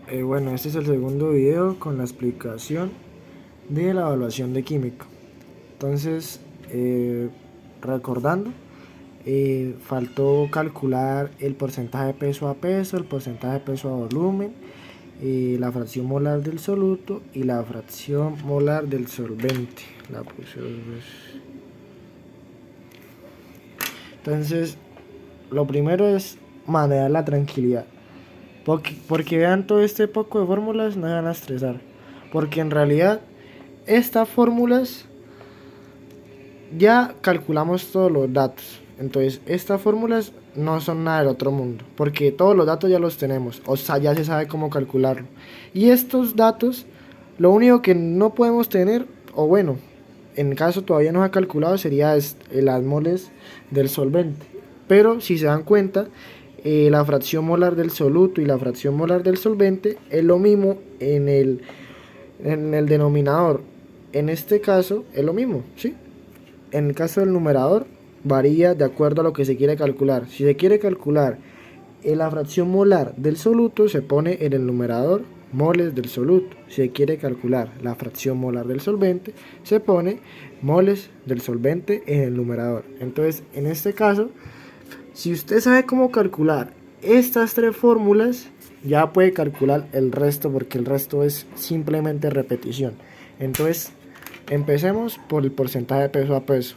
Bueno, este es el segundo video con la explicación de la evaluación de química. Entonces, recordando, faltó calcular el porcentaje de peso a peso, el porcentaje de peso a volumen, la fracción molar del soluto y la fracción molar del solvente. Entonces, lo primero es manejar la tranquilidad. Porque vean todo este poco de fórmulas, no se van a estresar. Porque en realidad, estas fórmulas ya calculamos todos los datos. Entonces, estas fórmulas no son nada del otro mundo. Porque todos los datos ya los tenemos. O sea, ya se sabe cómo calcularlo. Y estos datos, lo único que no podemos tener, o bueno, en caso todavía no se ha calculado, sería las moles del solvente. Pero si se dan cuenta, la fracción molar del soluto y la fracción molar del solvente es lo mismo en el denominador. En este caso es lo mismo, ¿sí? En el caso del numerador varía de acuerdo a lo que se quiere calcular. Si se quiere calcular la fracción molar del soluto, se pone en el numerador moles del soluto. Si se quiere calcular la fracción molar del solvente, se pone moles del solvente en el numerador. Entonces, en este caso, si usted sabe cómo calcular estas tres fórmulas, ya puede calcular el resto, porque el resto es simplemente repetición. Entonces, empecemos por el porcentaje de peso a peso.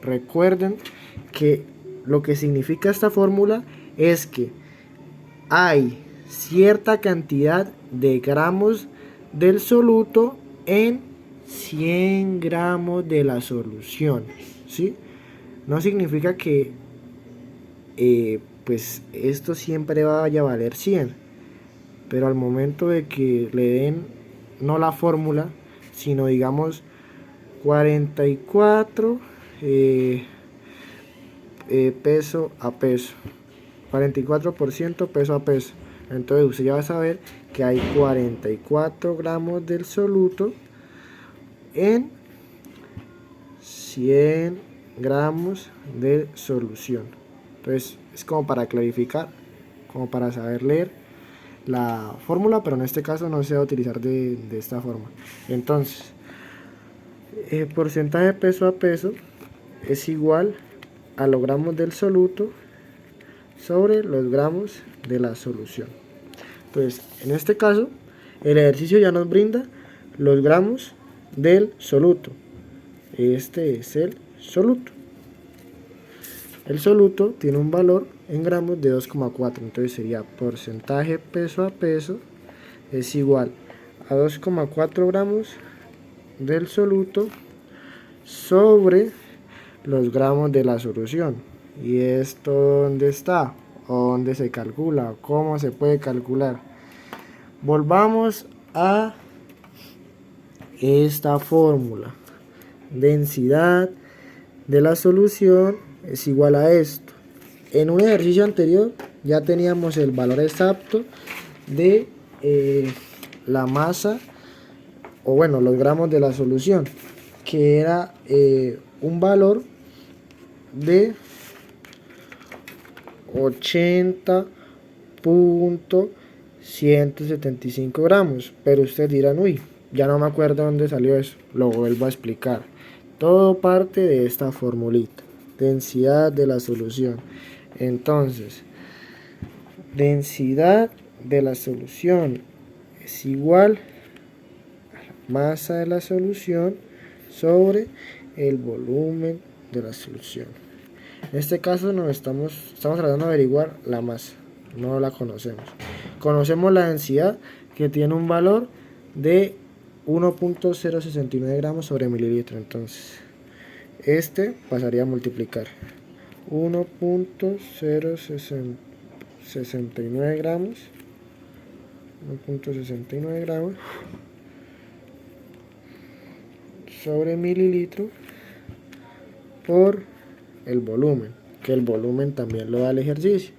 Recuerden que lo que significa esta fórmula es que hay cierta cantidad de gramos del soluto en 100 gramos de la solución, ¿sí? No significa que pues esto siempre vaya a valer 100, pero al momento de que le den no la fórmula, sino digamos 44 peso a peso, 44% peso a peso, entonces usted ya va a saber que hay 44 gramos del soluto en 100 gramos de solución. Entonces es como para clarificar, como para saber leer la fórmula, pero en este caso no se va a utilizar de esta forma. Entonces, el porcentaje de peso a peso es igual a los gramos del soluto sobre los gramos de la solución. Entonces, en este caso, el ejercicio ya nos brinda los gramos del soluto. Este es el soluto. El soluto tiene un valor en gramos de 2,4. Entonces sería porcentaje peso a peso es igual a 2,4 gramos del soluto sobre los gramos de la solución. ¿Y esto dónde está? ¿O dónde se calcula? ¿Cómo se puede calcular? Volvamos a esta fórmula. Densidad de la solución es igual a esto. En un ejercicio anterior ya teníamos el valor exacto de la masa, o bueno, los gramos de la solución, que era un valor de 80.175 gramos. Pero ustedes dirán, uy, ya no me acuerdo dónde salió eso. Lo vuelvo a explicar. Todo parte de esta formulita. Densidad de la solución. Entonces, densidad de la solución es igual a la masa de la solución sobre el volumen de la solución. En este caso estamos tratando de averiguar la masa, no la conocemos. Conocemos la densidad, que tiene un valor de 1.069 gramos sobre mililitro. Entonces, este pasaría a multiplicar 1.069 gramos 1.69 gramos sobre mililitro por el volumen, que el volumen también lo da el ejercicio.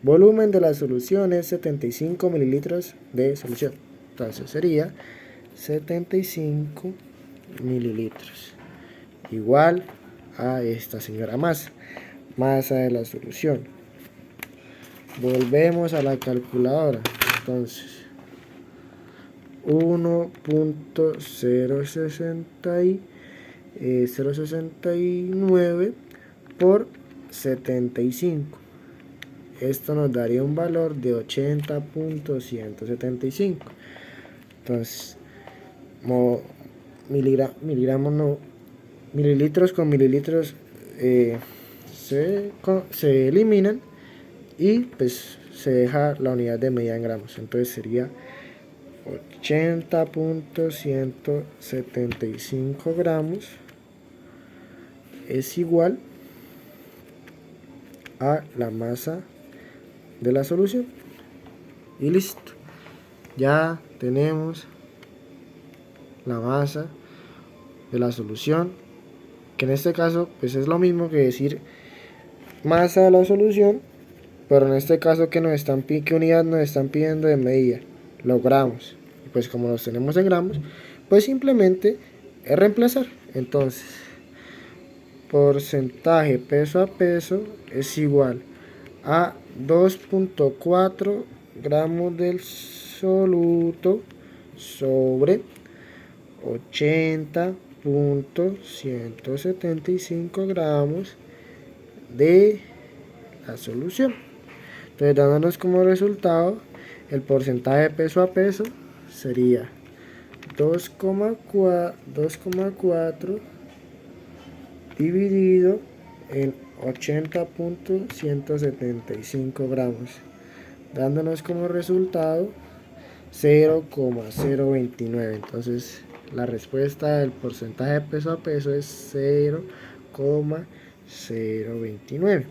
Volumen de la solución es 75 mililitros de solución. Entonces sería 75 mililitros igual a esta señora masa de la solución. Volvemos a la calculadora. Entonces 1.069 por 75. Esto nos daría un valor de 80.175. Entonces, miligramos no, mililitros con mililitros se eliminan y pues se deja la unidad de medida en gramos. Entonces sería 80.175 gramos es igual a la masa de la solución. Y listo, ya tenemos la masa de la solución, que en este caso pues es lo mismo que decir masa de la solución, pero en este caso ¿qué unidad nos están pidiendo de medida? Los gramos. Y pues como los tenemos en gramos, pues simplemente es reemplazar. Entonces, porcentaje peso a peso es igual a 2.4 gramos del soluto sobre 80.175 gramos de la solución. Entonces, dándonos como resultado el porcentaje peso a peso sería 2,4 dividido en 80.175 gramos, dándonos como resultado 0,029. Entonces la respuesta del porcentaje peso a peso es 0,029.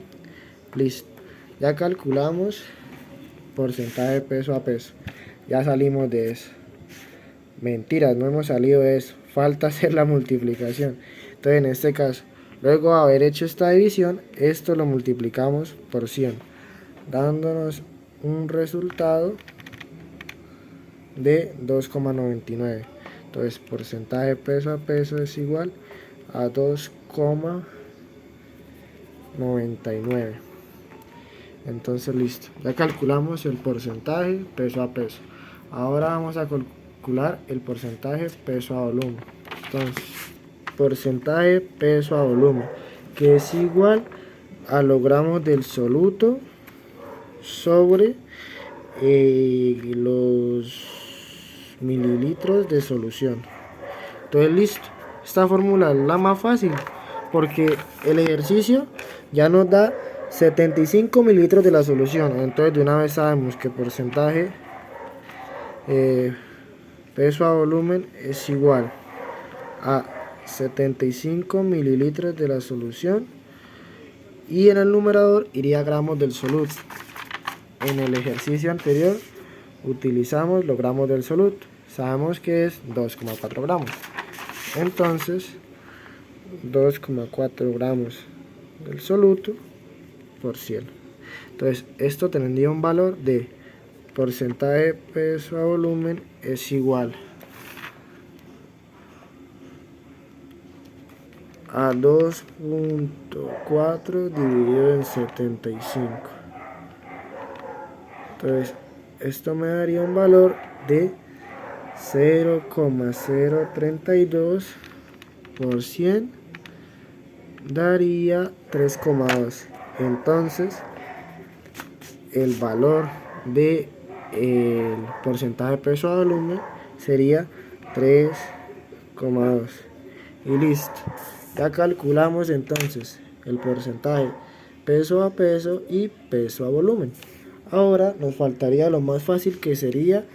Listo, ya calculamos porcentaje peso a peso, ya salimos de eso. Mentiras, no hemos salido de eso, falta hacer la multiplicación. Entonces en este caso, luego de haber hecho esta división, esto lo multiplicamos por 100, dándonos un resultado de 2,99. Entonces porcentaje peso a peso es igual a 2,99. Entonces listo, ya calculamos el porcentaje peso a peso. Ahora vamos a calcular el porcentaje peso a volumen. Entonces, porcentaje peso a volumen, que es igual a los gramos del soluto sobre los mililitros de solución. Entonces listo, esta fórmula es la más fácil porque el ejercicio ya nos da 75 mililitros de la solución. Entonces de una vez sabemos que porcentaje peso a volumen es igual a 75 mililitros de la solución, y en el numerador iría gramos del soluto. En el ejercicio anterior utilizamos los gramos del soluto, sabemos que es 2,4 gramos. Entonces 2,4 gramos del soluto por 100. Entonces esto tendría un valor de porcentaje peso a volumen es igual a 2.4 dividido en 75. Entonces esto me daría un valor de 0,032 por 100, daría 3,2. Entonces el valor de el porcentaje peso a volumen sería 3,2. y listo, ya calculamos entonces el porcentaje peso a peso y peso a volumen. Ahora nos faltaría lo más fácil, que sería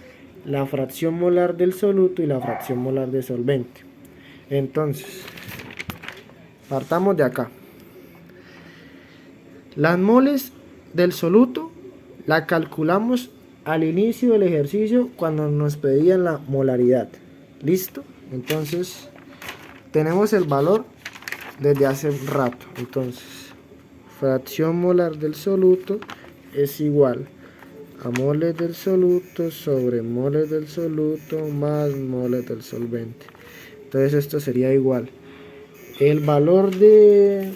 la fracción molar del soluto y la fracción molar de solvente. Entonces partamos de acá. Las moles del soluto la calculamos al inicio del ejercicio cuando nos pedían la molaridad. ¿Listo? Entonces tenemos el valor desde hace un rato. Entonces fracción molar del soluto es igual a moles del soluto sobre moles del soluto más moles del solvente. Entonces esto sería igual. El valor de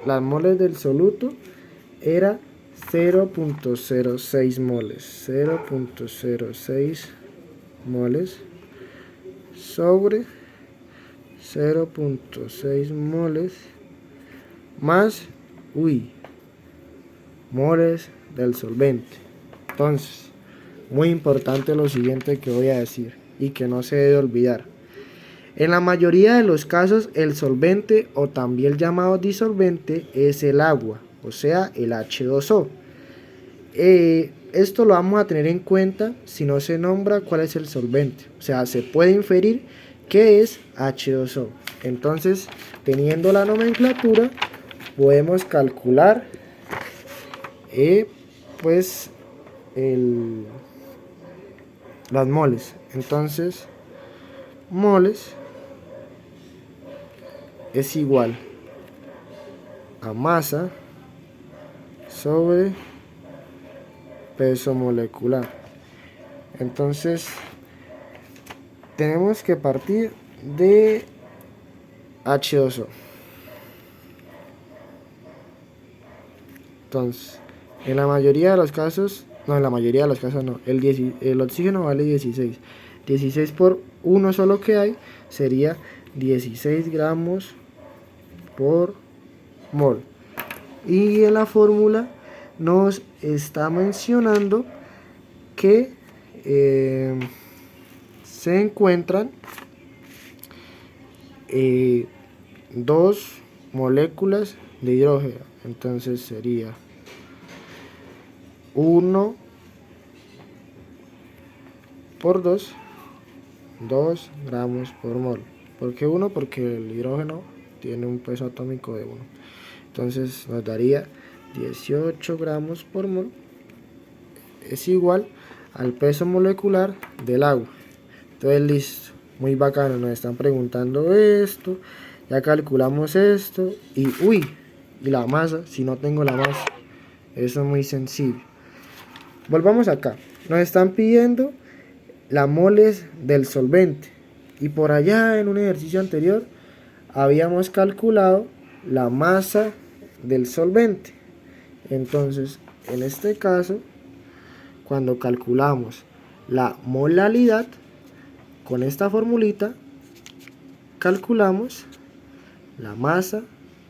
las moles del soluto era 0.06 moles, 0.06 moles sobre 0.6 moles más, moles del solvente. Entonces, muy importante lo siguiente que voy a decir y que no se debe olvidar. En la mayoría de los casos, el solvente o también llamado disolvente es el agua, o sea, el H2O. Esto lo vamos a tener en cuenta si no se nombra cuál es el solvente. O sea, se puede inferir que es H2O. Entonces, teniendo la nomenclatura, podemos calcular pues las moles. Entonces, moles es igual a masa sobre peso molecular. Entonces, tenemos que partir de H2O. Entonces, en la mayoría de los casos, no, el oxígeno vale 16. 16 por uno solo que hay sería 16 gramos por mol. Y en la fórmula nos está mencionando que se encuentran dos moléculas de hidrógeno. Entonces sería 1 por 2 gramos por mol. ¿Por qué 1? Porque el hidrógeno tiene un peso atómico de 1. Entonces nos daría 18 gramos por mol. Es igual al peso molecular del agua. Entonces listo, muy bacano, nos están preguntando esto, ya calculamos esto y y la masa, si no tengo la masa, eso es muy sencillo. Volvamos acá, nos están pidiendo las moles del solvente y por allá en un ejercicio anterior habíamos calculado la masa del solvente. Entonces, en este caso, cuando calculamos la molalidad, con esta formulita calculamos la masa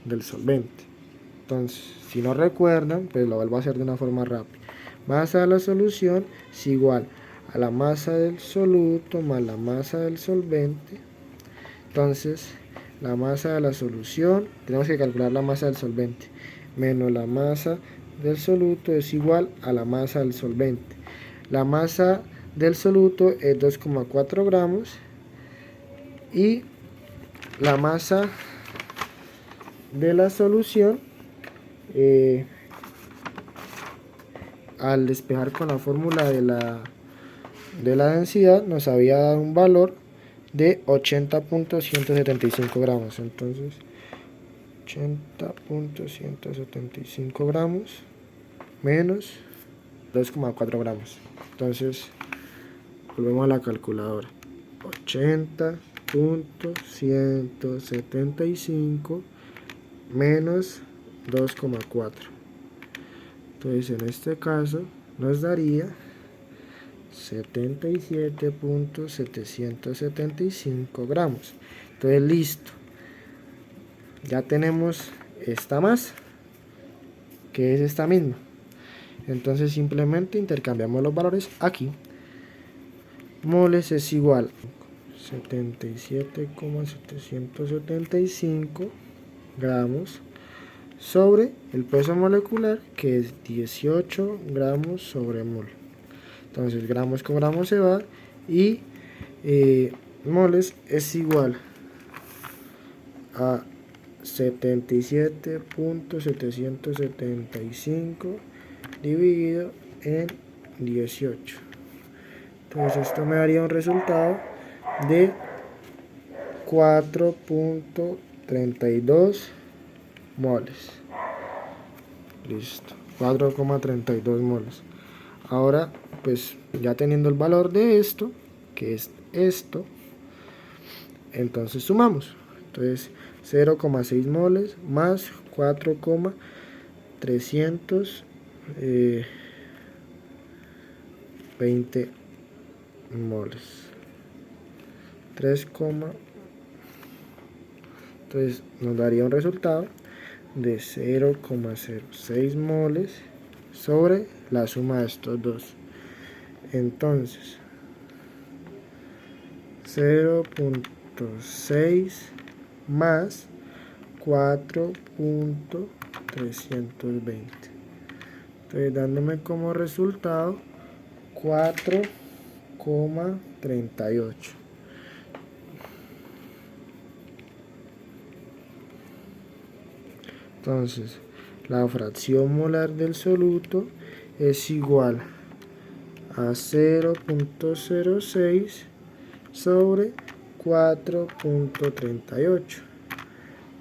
del solvente. Entonces, si no recuerdan, pues lo vuelvo a hacer de una forma rápida. Masa de la solución es igual a la masa del soluto más la masa del solvente. Entonces, la masa de la solución, tenemos que calcular la masa del solvente, menos la masa del soluto es igual a la masa del solvente. La masa del soluto es 2,4 gramos y la masa de la solución, al despejar con la fórmula de la densidad, nos había dado un valor de 80.175 gramos. Entonces 80.175 gramos menos 2,4 gramos. Entonces volvemos a la calculadora. 80.175 menos 2,4. Entonces en este caso nos daría 77.775 gramos. Entonces listo, ya tenemos esta masa, que es esta misma. Entonces simplemente intercambiamos los valores aquí. Moles es igual a 77,775 gramos sobre el peso molecular, que es 18 gramos sobre mol. Entonces gramos con gramos se va y moles es igual a 77.775 dividido en 18. Entonces esto me daría un resultado de 4.32 moles. Listo, 4,32 moles. Ahora, pues ya teniendo el valor de esto, que es esto, entonces sumamos. Entonces 0,6 moles más 4,300 20 moles. 3, entonces nos daría un resultado de 0,06 moles sobre la suma de estos dos. Entonces 0,6 más 4,320. Entonces dándome como resultado 4,38. Entonces la fracción molar del soluto es igual a 0,06 sobre 4,38,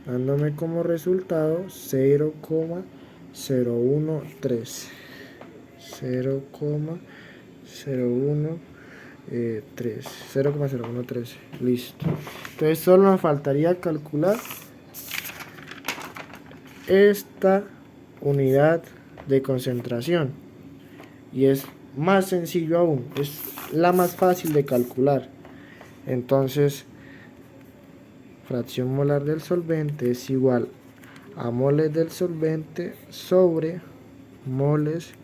dándome como resultado 0,013. 0,013. Listo. Entonces solo nos faltaría calcular esta unidad de concentración. Y es más sencillo aún. Es la más fácil de calcular. Entonces, fracción molar del solvente es igual a moles del solvente sobre moles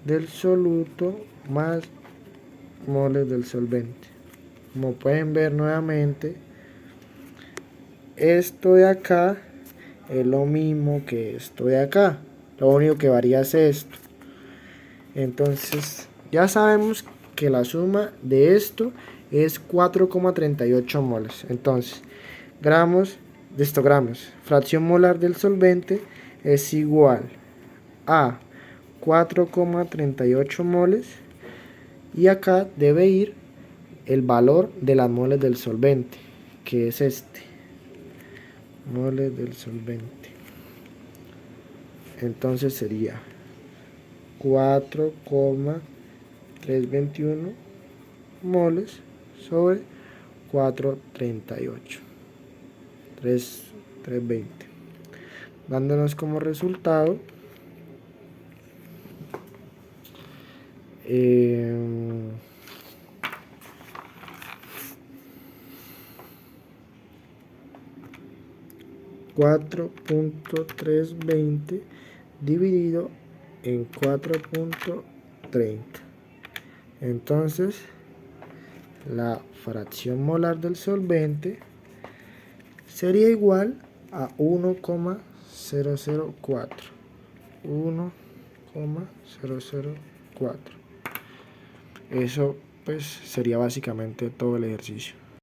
del soluto más moles del solvente. Como pueden ver nuevamente, esto de acá es lo mismo que esto de acá. Lo único que varía es esto. Entonces, ya sabemos que la suma de esto es 4,38 moles. Entonces, gramos, fracción molar del solvente es igual a 4,38 moles. Y acá debe ir el valor de las moles del solvente, que es este. Moles del solvente. Entonces sería 4,321 moles sobre 438. 320. Dándonos como resultado 4,320 dividido en 4,30. Entonces la fracción molar del solvente sería igual a 1,004. 1,004. Eso pues sería básicamente todo el ejercicio.